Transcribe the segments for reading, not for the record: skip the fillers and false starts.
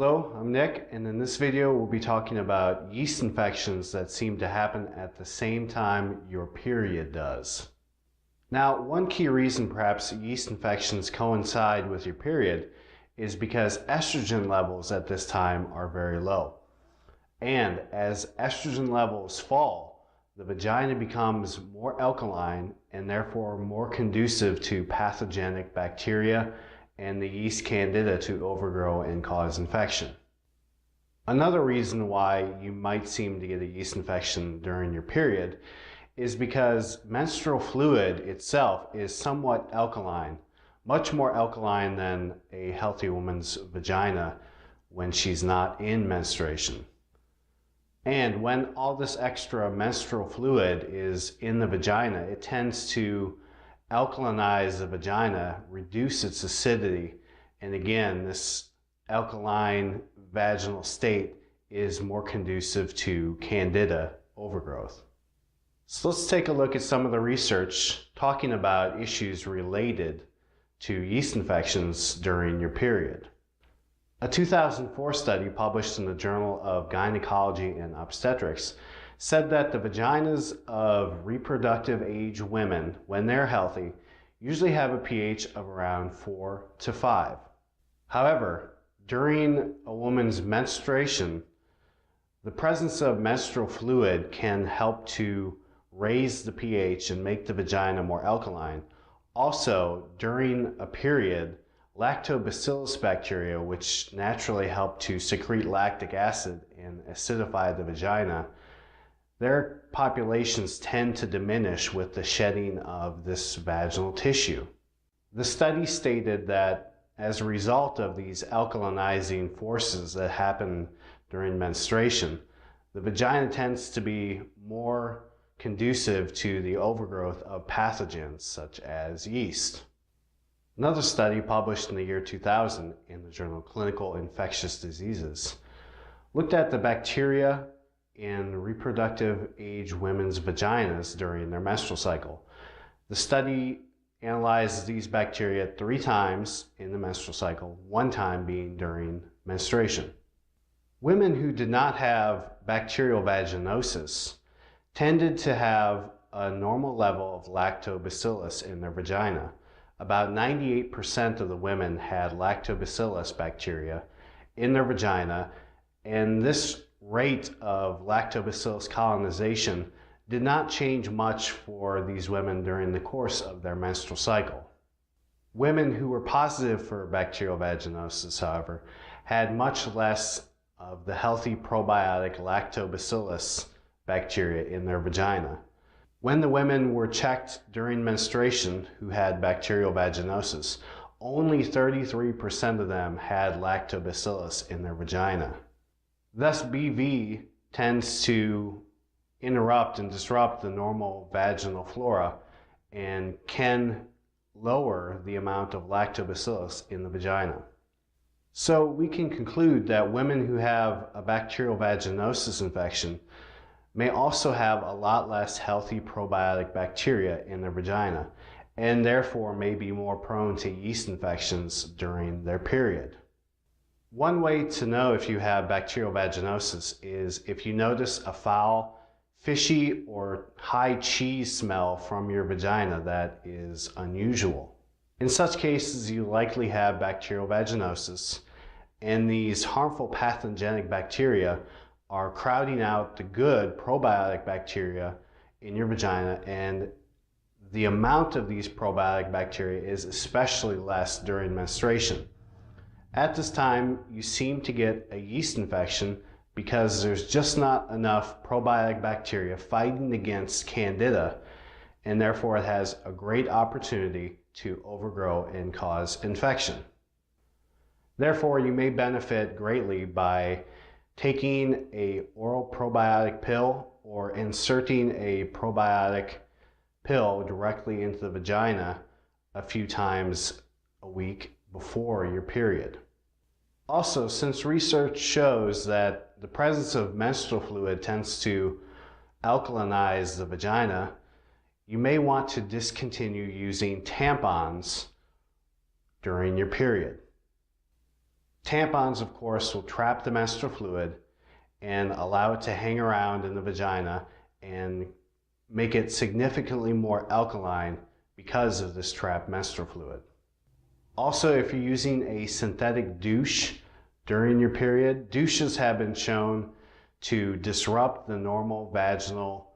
Hello, I'm Nick, and in this video we'll be talking about yeast infections that seem to happen at the same time your period does. Now, one key reason perhaps yeast infections coincide with your period is because estrogen levels at this time are very low. And as estrogen levels fall, the vagina becomes more alkaline and therefore more conducive to pathogenic bacteria and the yeast candida to overgrow and cause infection. Another reason why you might seem to get a yeast infection during your period is because menstrual fluid itself is somewhat alkaline, much more alkaline than a healthy woman's vagina when she's not in menstruation. And when all this extra menstrual fluid is in the vagina, it tends to alkalinize the vagina, reduce its acidity, and again, this alkaline vaginal state is more conducive to candida overgrowth. So let's take a look at some of the research talking about issues related to yeast infections during your period. A 2004 study published in the Journal of Gynecology and Obstetrics said that the vaginas of reproductive age women, when they're healthy, usually have a pH of around 4 to 5. However, during a woman's menstruation, the presence of menstrual fluid can help to raise the pH and make the vagina more alkaline. Also, during a period, lactobacillus bacteria, which naturally help to secrete lactic acid and acidify the vagina, their populations tend to diminish with the shedding of this vaginal tissue. The study stated that as a result of these alkalinizing forces that happen during menstruation, the vagina tends to be more conducive to the overgrowth of pathogens such as yeast. Another study published in the year 2000 in the journal Clinical Infectious Diseases looked at the bacteria in reproductive age women's vaginas during their menstrual cycle. The study analyzes these bacteria 3 times in the menstrual cycle, 1 time being during menstruation. Women who did not have bacterial vaginosis tended to have a normal level of lactobacillus in their vagina. About 98% of the women had lactobacillus bacteria in their vagina, and this rate of lactobacillus colonization did not change much for these women during the course of their menstrual cycle. Women who were positive for bacterial vaginosis, however, had much less of the healthy probiotic lactobacillus bacteria in their vagina. When the women were checked during menstruation who had bacterial vaginosis, only 33% of them had lactobacillus in their vagina. Thus, BV tends to interrupt and disrupt the normal vaginal flora and can lower the amount of lactobacillus in the vagina. So we can conclude that women who have a bacterial vaginosis infection may also have a lot less healthy probiotic bacteria in their vagina and therefore may be more prone to yeast infections during their period. One way to know if you have bacterial vaginosis is if you notice a foul, fishy, or high cheese smell from your vagina that is unusual. In such cases, you likely have bacterial vaginosis, and these harmful pathogenic bacteria are crowding out the good probiotic bacteria in your vagina, and the amount of these probiotic bacteria is especially less during menstruation. At this time, you seem to get a yeast infection because there's just not enough probiotic bacteria fighting against candida, and therefore it has a great opportunity to overgrow and cause infection. Therefore, you may benefit greatly by taking an oral probiotic pill or inserting a probiotic pill directly into the vagina a few times a week before your period. Also, since research shows that the presence of menstrual fluid tends to alkalinize the vagina, you may want to discontinue using tampons during your period. Tampons, of course, will trap the menstrual fluid and allow it to hang around in the vagina and make it significantly more alkaline because of this trapped menstrual fluid. Also, if you're using a synthetic douche during your period, douches have been shown to disrupt the normal vaginal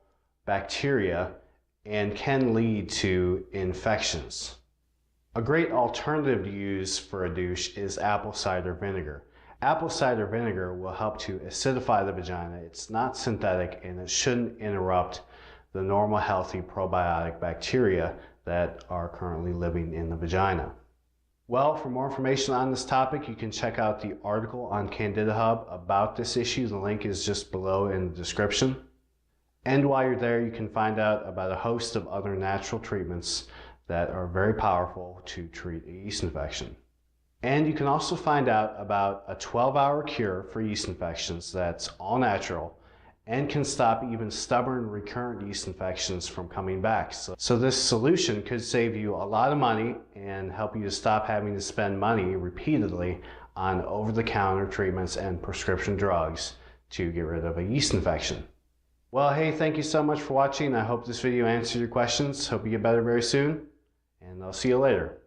bacteria and can lead to infections. A great alternative to use for a douche is apple cider vinegar. Apple cider vinegar will help to acidify the vagina. It's not synthetic and it shouldn't interrupt the normal healthy probiotic bacteria that are currently living in the vagina. Well, for more information on this topic, you can check out the article on Candida Hub about this issue. The link is just below in the description. And while you're there, you can find out about a host of other natural treatments that are very powerful to treat a yeast infection. And you can also find out about a 12-hour cure for yeast infections that's all natural and can stop even stubborn recurrent yeast infections from coming back. So this solution could save you a lot of money and help you to stop having to spend money repeatedly on over-the-counter treatments and prescription drugs to get rid of a yeast infection. Well, hey, thank you so much for watching. I hope this video answered your questions. Hope you get better very soon, and I'll see you later.